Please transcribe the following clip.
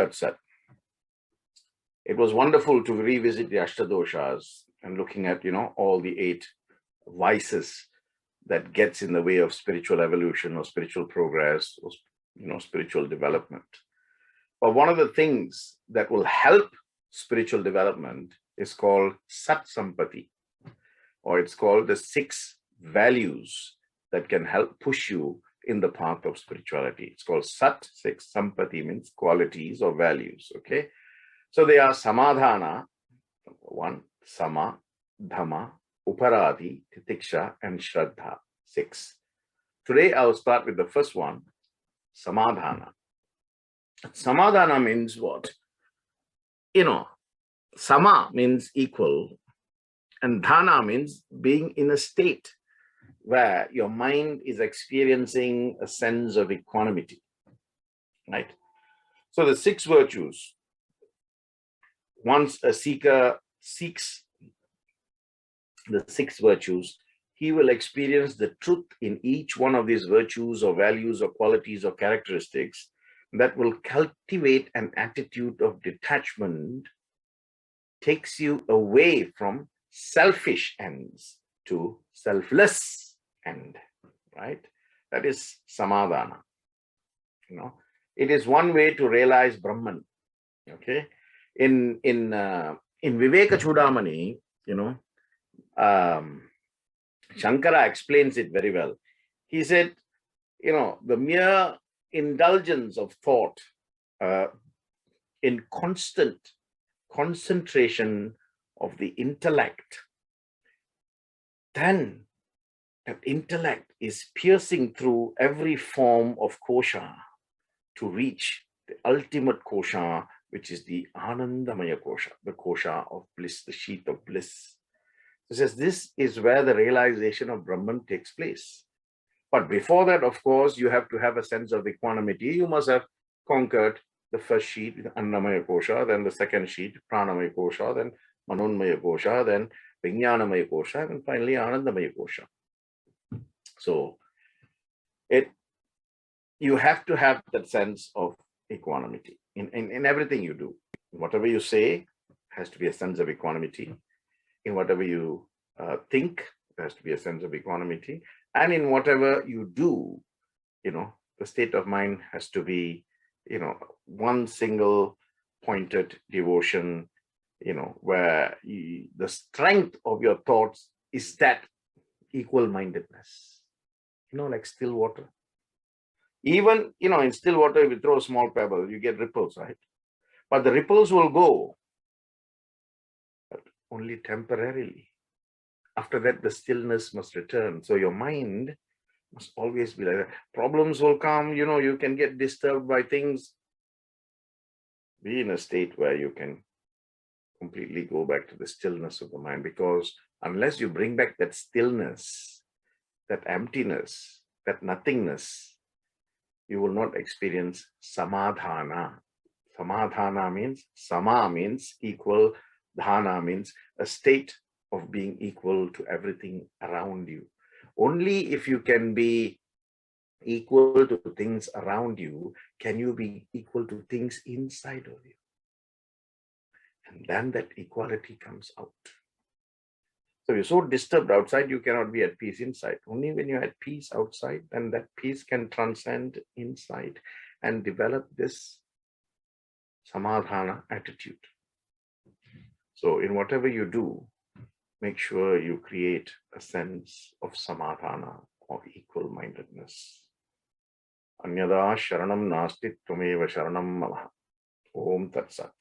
Tat Sat. It was wonderful to revisit the Ashtadoshas and looking at, all the 8 vices that gets in the way of spiritual evolution or spiritual progress or, spiritual development. But one of the things that will help spiritual development is called Sat Sampati, or it's called the 6 values that can help push you in the path of spirituality. It's called Sat, 6. Sampati means qualities or values, okay? So they are Samadhana, 1, Sama, Dhamma, Uparati, Titiksha, and Shraddha, 6. Today I will start with the first one, Samadhana. Samadhana means what? Sama means equal, and Dhana means being in a state where your mind is experiencing a sense of equanimity, right? So the 6 virtues, once a seeker seeks the 6 virtues, he will experience the truth in each one of these virtues or values or qualities or characteristics that will cultivate an attitude of detachment, takes you away from selfish ends to selfless end, right? That is Samadhana. It is one way to realize Brahman, okay? In Viveka Chudamani, Shankara explains it very well. He said, the mere indulgence of thought in constant concentration of the intellect, then that intellect is piercing through every form of kosha to reach the ultimate kosha, which is the Anandamaya kosha, the kosha of bliss, the sheath of bliss. He says this is where the realization of Brahman takes place. But before that, of course, you have to have a sense of equanimity. You must have conquered the first sheet, Annamaya kosha, then the second sheet, Pranamaya kosha, then Manonmaya kosha, then Vijnanamaya kosha, and finally Anandamaya kosha. So you have to have that sense of equanimity in everything you do. Whatever you say has to be a sense of equanimity. In whatever you think, there has to be a sense of equanimity. And in whatever you do, the state of mind has to be, one single pointed devotion, where the strength of your thoughts is that equal-mindedness, like still water. Even, in still water, if you throw a small pebble, you get ripples, right? But the ripples will go, but only temporarily. After that, the stillness must return. So your mind must always be like that. Problems will come, you can get disturbed by things. Be in a state where you can completely go back to the stillness of the mind, because unless you bring back that stillness, that emptiness, that nothingness, you will not experience samadhana. Samadhana means, sama means equal, dhana means a state of being equal to everything around you. Only if you can be equal to things around you, can you be equal to things inside of you. And then that equality comes out. So you're so disturbed outside, you cannot be at peace inside. Only when you're at peace outside, then that peace can transcend inside and develop this samadhana attitude. So in whatever you do, make sure you create a sense of samadhana, of equal-mindedness. Anyada sharanam nasti tvameva sharanam mama. Om Tat Sat.